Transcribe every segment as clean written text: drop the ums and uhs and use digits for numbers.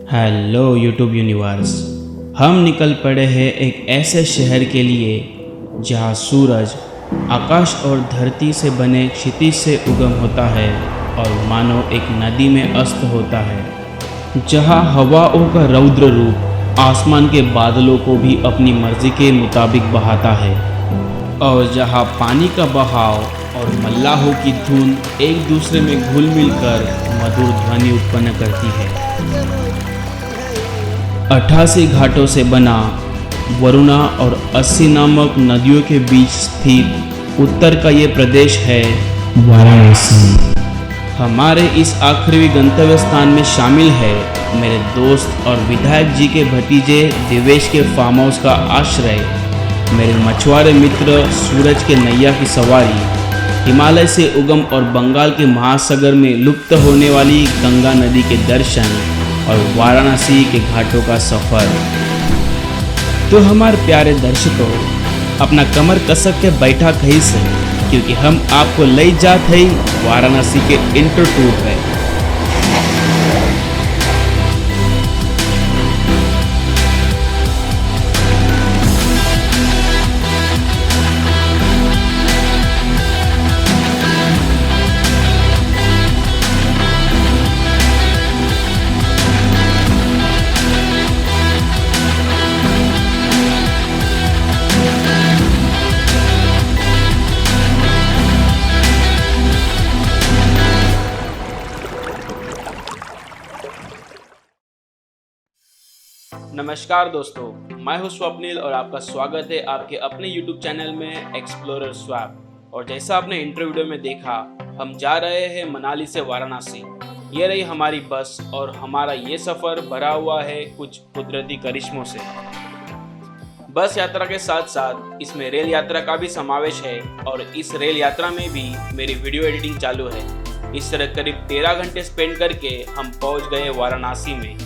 Hello YouTube universe. हम निकल पड़े हैं एक ऐसे शहर के लिए जहाँ सूरज आकाश और धरती से बने क्षितिज से उगम होता है और मानो एक नदी में अस्त होता है। जहाँ हवाओं का रौद्र रूप आसमान के बादलों को भी अपनी मर्जी के मुताबिक बहाता है और जहाँ पानी का बहाव और मल्लाहों की धुन एक दूसरे में घुल मिल कर मधुर ध्वनि उत्पन्न करती है। 88 घाटों से बना वरुणा और 80 नामक नदियों के बीच स्थित उत्तर का ये प्रदेश है वाराणसी। हमारे इस आखिरी गंतव्य स्थान में शामिल है मेरे दोस्त और विधायक जी के भतीजे दिवेश के फार्म हाउस का आश्रय, मेरे मछुआरे मित्र सूरज के नैया की सवारी, हिमालय से उगम और बंगाल के महासागर में लुप्त होने वाली गंगा नदी के दर्शन और वाराणसी के घाटों का सफर। तो हमारे प्यारे दर्शकों, अपना कमर कसक के बैठा कहीं से, क्योंकि हम आपको ले जाते हैं वाराणसी के इंटर टूर पे। नमस्कार दोस्तों, मैं हूं स्वप्निल और आपका स्वागत है आपके अपने YouTube चैनल में एक्सप्लोरर स्वैप। और जैसा आपने इंट्रो वीडियो में देखा, हम जा रहे हैं मनाली से वाराणसी। ये रही हमारी बस और हमारा ये सफ़र भरा हुआ है कुछ कुदरती करिश्मों से। बस यात्रा के साथ साथ इसमें रेल यात्रा का भी समावेश है और इस रेल यात्रा में भी मेरी वीडियो एडिटिंग चालू है। इस तरह करीब 13 घंटे स्पेंड करके हम पहुँच गए वाराणसी में।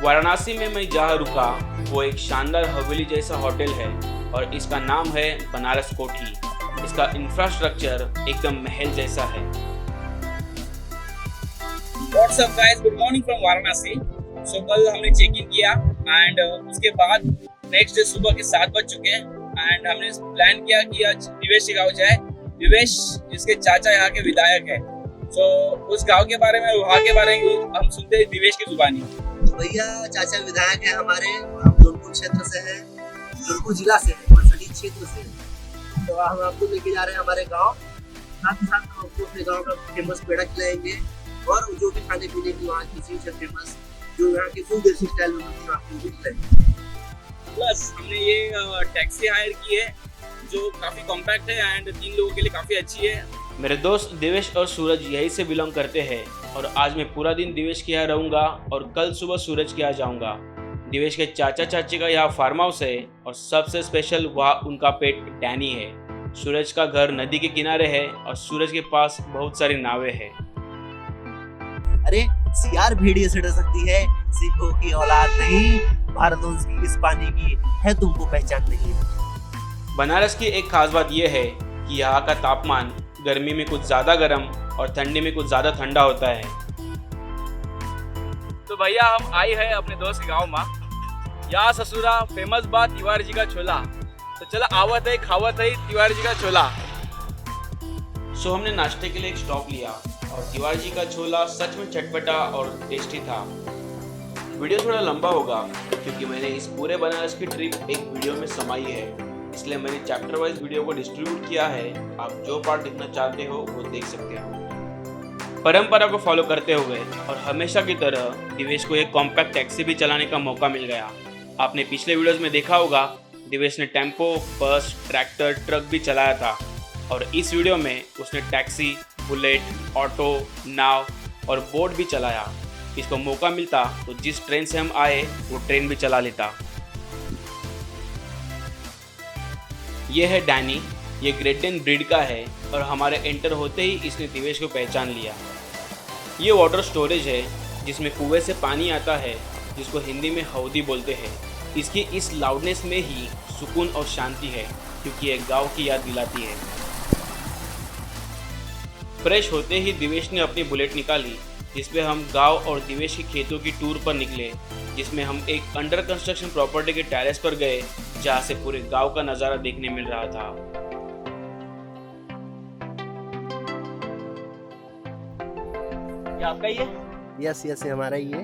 वाराणसी में मैं जहाँ रुका वो एक शानदार हवेली जैसा होटल है और इसका नाम है बनारस कोठी। इसका इंफ्रास्ट्रक्चर एकदम महल जैसा है। What's up guys? Good morning from Varanasi. So कल हमने चेक इन किया एंड उसके बाद नेक्स्ट डे सुबह के 7 बज चुके हैं एंड हमने प्लान किया कि आज दिवेश के गाँव जाए। दिवेश जिसके चाचा यहाँ के विधायक है। So उस गाँव के बारे में, वहाँ के बारे में हम सुनते हैं दिवेश की जुबानी। भैया चाचा विधायक है हमारे, हम जौनपुर क्षेत्र से हैं, जौनपुर जिला से हैं, पनसड़ी क्षेत्र से हैं। तो हम आपको लेके जा रहे हैं हमारे गांव। साथ ही साथ हम आपको अपने गांव का फेमस पेड़ा खिलाएंगे और जो भी खाने पीने की वहाँ की चीज है फेमस, जो यहाँ की फुल देसी स्टाइल में आपको भी खिलाएंगे। प्लस हमने ये टैक्सी हायर की है जो काफी कॉम्पैक्ट है एंड 3 लोगों के लिए काफी अच्छी है। मेरे दोस्त दिवेश और सूरज यहीं से बिलोंग करते हैं और आज मैं पूरा दिन दिवेश के यहाँ रहूँगा और कल सुबह सूरज के यहाँ जाऊँगा। दिवेश के चाचा चाची का यहाँ फार्म हाउस है और सबसे स्पेशल वहाँ उनका पेट डैनी है। सूरज का घर नदी के किनारे है और सूरज के पास बहुत सारी नावें हैं। अरे सियार भेड़िए से डर सकती है, सिखों की औलाद नहीं, भारतवंश की इस पानी की है तुमको पहचान नहीं। बनारस की एक खास बात यह है कि यहाँ का तापमान गर्मी में कुछ ज़्यादा गर्म और ठंडी में कुछ ज़्यादा ठंडा होता है। तो भैया हम आई है अपने दोस्त के गाँव में। यहाँ ससुरा फेमस बात तिवारी जी का छोला। तो चला आवत है खावत है तिवारी जी का छोला। सो हमने नाश्ते के लिए एक स्टॉप लिया और तिवारी जी का छोला सच में चटपटा और टेस्टी था। वीडियो थोड़ा लंबा होगा क्योंकि मैंने इस पूरे बनारस की ट्रिप एक वीडियो में समाई है, इसलिए मैंने चैप्टर वाइज वीडियो को डिस्ट्रीब्यूट किया है। आप जो पार्ट देखना चाहते हो वो देख सकते हो। परंपरा को फॉलो करते हुए और हमेशा की तरह दिवेश को एक कॉम्पैक्ट टैक्सी भी चलाने का मौका मिल गया। आपने पिछले वीडियोस में देखा होगा दिवेश ने टेम्पो, बस, ट्रैक्टर, ट्रक भी चलाया था और इस वीडियो में उसने टैक्सी, बुलेट, ऑटो, नाव और बोट भी चलाया। इसको मौका मिलता तो जिस ट्रेन से हम आए वो ट्रेन भी चला लेता। ये है डैनी। ये ग्रेट डेन ब्रीड का है और हमारे एंटर होते ही इसने दिवेश को पहचान लिया। ये वाटर स्टोरेज है जिसमें कुएं से पानी आता है, जिसको हिंदी में हौदी बोलते हैं। इसकी इस लाउडनेस में ही सुकून और शांति है क्योंकि ये गांव की याद दिलाती है। फ्रेश होते ही दिवेश ने अपनी बुलेट निकाली जिसमें हम गांव और दिवेश के खेतों की टूर पर निकले, जिसमें हम एक अंडर कंस्ट्रक्शन प्रॉपर्टी के टेरेस पर गए जहां से पूरे गांव का नज़ारा देखने मिल रहा था। ये आपका ही है? यस ये हमारा ही है।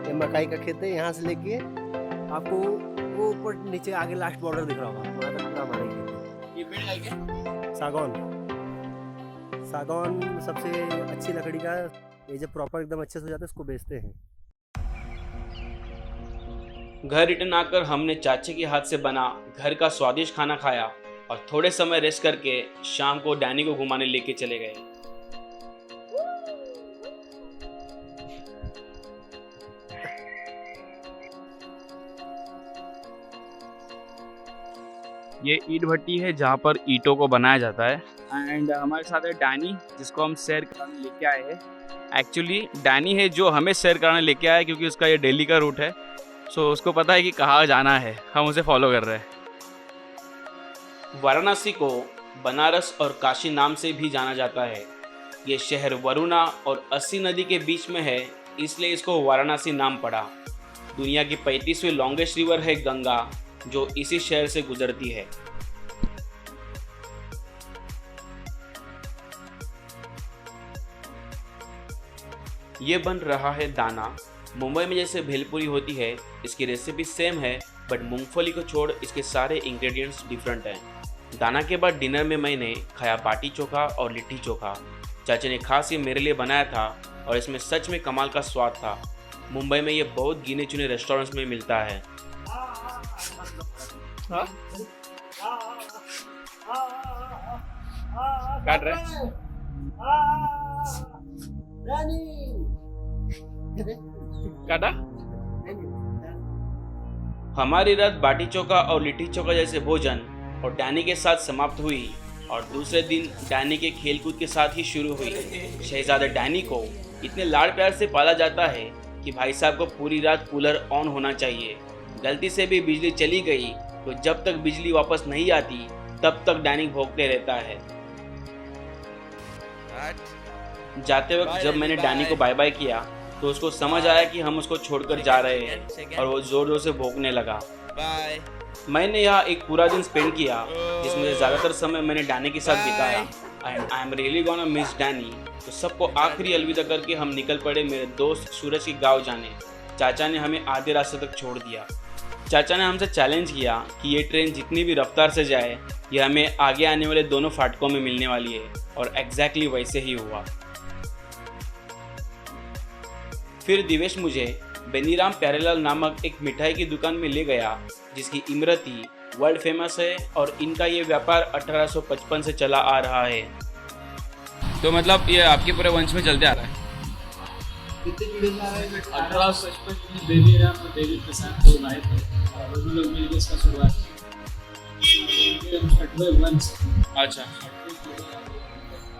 ये मकाई का खेत है। यहाँ से लेके आपको वो ऊपर नीचे आगे लास्ट बॉर्डर दिख रहा होगा, वहाँ तक पूरा हमारा ही खेत है। ये पेड़ का है? सागौन सबसे अच्छी लकड़ी का, ये जब प्रॉपर एकदम अच्छे से हो जाता है इसको बेचते हैं। घर रिटर्न आकर हमने चाचे के हाथ से बना घर का स्वादिष्ट खाना खाया और थोड़े समय रेस्ट करके शाम को डैनी को घुमाने लेके चले गए। ये ईंट भट्टी है जहाँ पर ईंटों को बनाया जाता है। एंड हमारे साथ है डैनी, जिसको हम सैर कराने लेके आए हैं। एक्चुअली डैनी है जो हमें सैर कराने लेके आया, क्योंकि उसका ये डेली का रूट है। सो उसको पता है कि कहाँ जाना है, हम उसे फॉलो कर रहे हैं। वाराणसी को बनारस और काशी नाम से भी जाना जाता है। ये शहर वरुणा और अस्सी नदी के बीच में है, इसलिए इसको वाराणसी नाम पड़ा। दुनिया की 35वीं लॉन्गेस्ट रिवर है गंगा, जो इसी शहर से गुजरती है। ये बन रहा है दाना। मुंबई में जैसे भेलपुरी होती है, इसकी रेसिपी सेम है, बट मूंगफली को छोड़ इसके सारे इंग्रेडिएंट्स डिफरेंट हैं। दाना के बाद डिनर में मैंने खाया बाटी चोखा और लिट्टी चोखा। चाचा ने खास ये मेरे लिए बनाया था और इसमें सच में कमाल का स्वाद था। मुंबई में ये बहुत गिने चुने रेस्टोरेंट्स में मिलता है। काट रहे काटा। हमारी रात बाटी चोखा और लिट्टी चोखा जैसे भोजन और डैनी के साथ समाप्त हुई और दूसरे दिन डैनी के खेलकूद के साथ ही शुरू हुई। शहजादा डैनी को इतने लाड़ प्यार से पाला जाता है कि भाई साहब को पूरी रात कूलर ऑन होना चाहिए। गलती से भी बिजली चली गई तो जब तक बिजली वापस नहीं आती तब तक डैनी भौंकते रहता है। जाते वक्त जब मैंने डैनी को बाय बाय किया तो उसको समझ आया कि हम उसको छोड़कर जा रहे हैं और वो जोर जोर से भौंकने लगा। मैंने यहाँ एक पूरा दिन स्पेंड किया, जिसमें से ज़्यादातर समय मैंने डैनी के साथ बिताया। And I am really gonna miss Danny. तो सबको आखिरी अलविदा करके हम निकल पड़े मेरे दोस्त सूरज के गाँव जाने। चाचा ने हमें आधे रास्ते तक छोड़ दिया। चाचा ने हमसे चैलेंज किया कि ये ट्रेन जितनी भी रफ्तार से जाए, ये हमें आगे आने वाले दोनों फाटकों में मिलने वाली है, और एग्जैक्टली वैसे ही हुआ। फिर दिवेश मुझे बेनीराम प्यारेलाल नामक एक मिठाई की दुकान में ले गया, जिसकी इमरती वर्ल्ड फेमस है और इनका ये व्यापार 1855 से चला आ रहा है। तो मतलब ये आपके पूरे वंश में चलते आ रहा है। 1855 में बेनीराम और देवी प्रसाद दो भाई थे और उन लोग मिलकर इसका शुरुआत की। छठवें वंश। अच्छा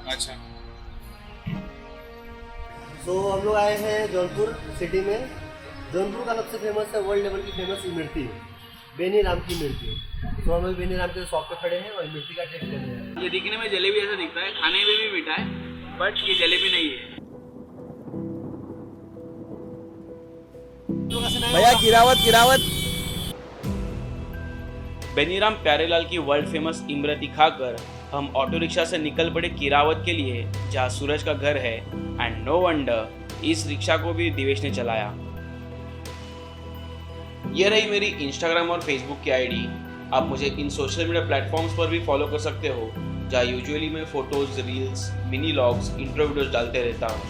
अच्छा। तो हम लोग आए हैं जौनपुर सिटी में। जौनपुर का सबसे फेमस है, वर्ल्ड लेवल की फेमस इमरती, बेनीराम की इमरती। तो हम लोग बेनीराम के शॉप पे खड़े हैं और इमरती का टेस्ट कर रहे हैं। ये दिखने में जलेबी ऐसा दिखता है, खाने में भी मीठा है, बट ये जलेबी नहीं है। भैया गिरावत। बेनीराम प्यारेलाल की वर्ल्ड फेमस इमरती खाकर हम ऑटो रिक्शा से निकल पड़े किरावत के लिए, जहाँ सूरज का घर है। एंड नो वंडर इस रिक्शा को भी दिवेश ने चलाया। यह रही मेरी इंस्टाग्राम और फेसबुक की आईडी। आप मुझे इन सोशल मीडिया प्लेटफॉर्म्स पर भी फॉलो कर सकते हो, जहाँ यूजुअली मैं photos, reels, mini logs, intro videos डालते रहता हूँ।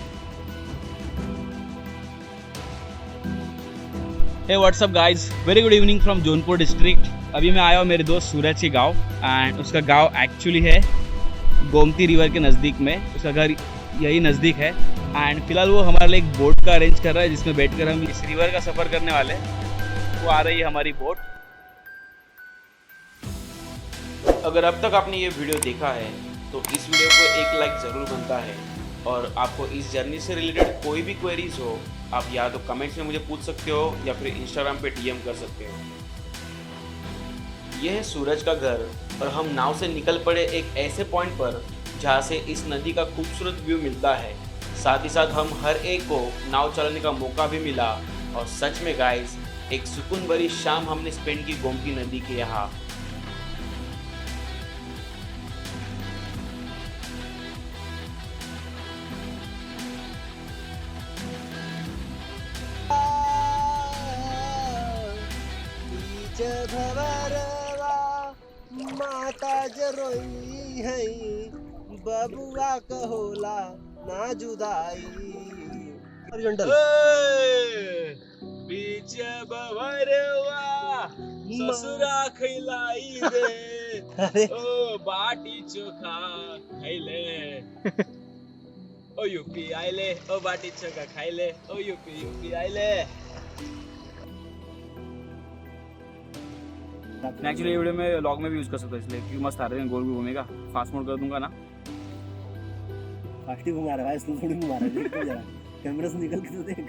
Hey what's up guys, very good evening from Jaunpur district. अभी मैं आया हूँ मेरे दोस्त सूरज के गांव, एंड उसका गांव एक्चुअली है गोमती रिवर के नज़दीक में। उसका घर यही नज़दीक है। एंड फिलहाल वो हमारे लिए एक बोट का अरेंज कर रहा है, जिसमें बैठकर हम इस रिवर का सफ़र करने वाले हैं। वो आ रही है हमारी बोट। अगर अब तक आपने ये वीडियो देखा है तो इस वीडियो को एक लाइक ज़रूर बनता है, और आपको इस जर्नी से रिलेटेड कोई भी क्वेरीज हो, आप या तो कमेंट्स में मुझे पूछ सकते हो या फिर इंस्टाग्राम पे डीएम कर सकते हो। यह है सूरज का घर, और हम नाव से निकल पड़े एक ऐसे पॉइंट पर जहाँ से इस नदी का खूबसूरत व्यू मिलता है। साथ ही साथ हम हर एक को नाव चलाने का मौका भी मिला और सच में गाइस एक सुकून भरी शाम हमने स्पेंड की गोमती नदी के यहाँ। माता जरोई है बबुआ कहोला ना जुदाई। बीच बवरवा ससुरा खिलाई रे ओ बाटी चोखा खाइले ओ यूपी आइले ओ बाटी चोखा खाइले ओ यूपी आइले। एक्चुअली ये वीडियो में लॉग में भी यूज कर सकता हूँ इसलिए क्योंकि मस्त आ रहे हैं, गोल भी घूमेगा। फास्ट मोड कर दूंगा ना, फास्ट ही घुमा रहा है इसको, थोड़ी घुमा रहा है, देख तो जरा कैमरे से निकल के तो देख।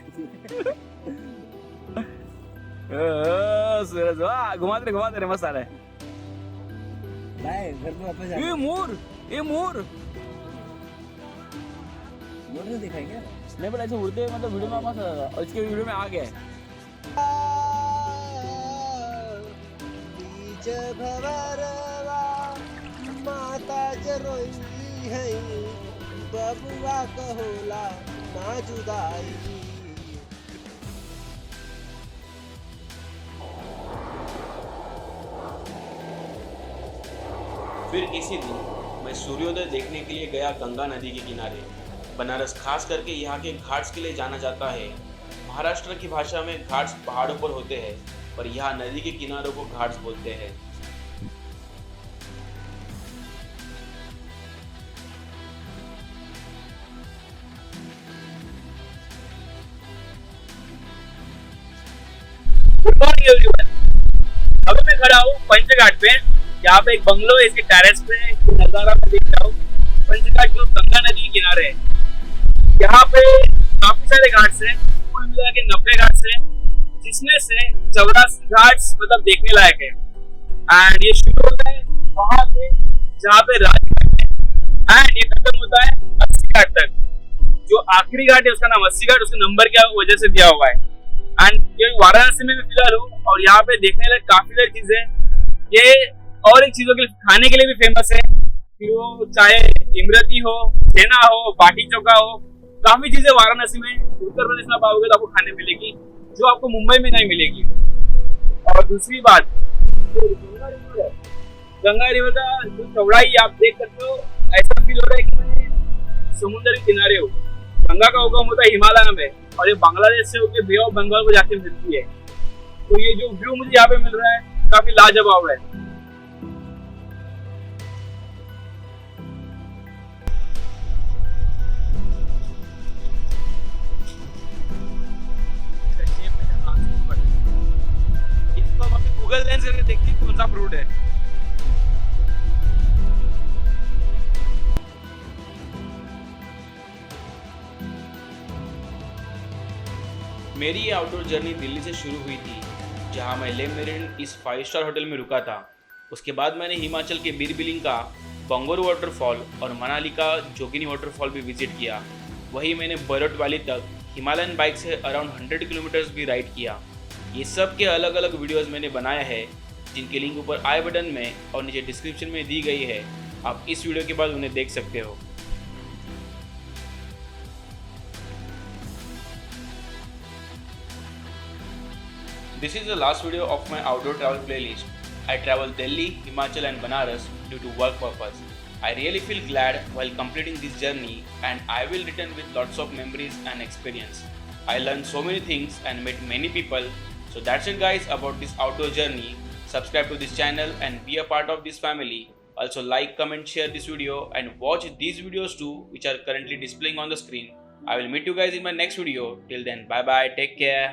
सूरज वाह घुमाते रहे मस्त आ रहा है। भाई घर में वापस जा। ये मोर मोर ने देखा है क्या? नहीं बट ऐसे उड़ते मतलब वीडियो में मस्त आ रहा था और इसके वीडियो में आ गया है। माता जरोई है बबुआ कहोला ना जुदाई। फिर इसी दिन मैं सूर्योदय देखने के लिए गया गंगा नदी के किनारे। बनारस खास करके यहाँ के घाट्स के लिए जाना जाता है। महाराष्ट्र की भाषा में घाट्स पहाड़ों पर होते हैं पर यहाँ नदी के किनारों को घाट्स बोलते हैं। Good morning everyone. अभी मैं खड़ा हूँ पंचघाट पे। यहाँ पे एक बंगलो है, इसके टेरेस पे नजारा मैं देख रहा हूँ। पंचघाट जो गंगा नदी के किनारे है, यहाँ पे काफी सारे घाट्स हैं, कुल मिला के 90 घाट्स हैं, जिसमें से 84 घाट्स मतलब देखने लायक है। एंड ये शुरू होता है वहां पे जहाँ पे राजघाट है एंड ये खत्म होता है 80 घाट तक। जो आखिरी घाट है उसका नाम 80 घाट, उसका नंबर क्या वजह से दिया हुआ है। एंड ये वाराणसी में भी फिलहाल हूँ और यहाँ पे देखने लायक काफी सारी चीजें। ये और एक चीजों के खाने के लिए भी फेमस है, फिर वो चाहे इमरती हो, छेना हो, बाटी चोखा हो, काफी चीजें वाराणसी में उत्तर प्रदेश में पाओगे तो आपको खाने मिलेगी जो आपको मुंबई में नहीं मिलेगी। और दूसरी बात गंगा रिवर का जो चौड़ाई आप देख सकते हो, ऐसा फील हो रहा है कि मैं समुद्र के किनारे हूँ। गंगा का उगम होता है हिमालय में और ये बांग्लादेश से होकर बे ऑफ बंगाल को जाके मिलती है। तो ये जो व्यू मुझे यहाँ पे मिल रहा है काफी लाजवाब है। इसको हम अपने गूगल लेंस करके देखते हैं कौन सा फ्रूट है। मेरी ये आउटडोर जर्नी दिल्ली से शुरू हुई थी, जहाँ मैं ले मेरिडियन इस 5 स्टार होटल में रुका था। उसके बाद मैंने हिमाचल के बीरबिलिंग का बंगोरू वाटरफॉल और मनाली का जोगिनी वाटरफॉल भी विजिट किया। वहीं मैंने बरोट वैली तक हिमालयन बाइक से अराउंड 100 किलोमीटर्स भी राइड किया। ये सब के अलग अलग वीडियोस मैंने बनाया है, जिनकी लिंक ऊपर आई बटन में और नीचे डिस्क्रिप्शन में दी गई है। आप इस वीडियो के बाद उन्हें देख सकते हो। This is the last video of my outdoor travel playlist. I traveled Delhi, Himachal and Banaras due to work purpose. I really feel glad while completing this journey and I will return with lots of memories and experience. I learned so many things and met many people. So that's it guys about this outdoor journey. Subscribe to this channel and be a part of this family. Also like, comment, share this video and watch these videos too, which are currently displaying on the screen. I will meet you guys in my next video. Till then, bye bye, take care.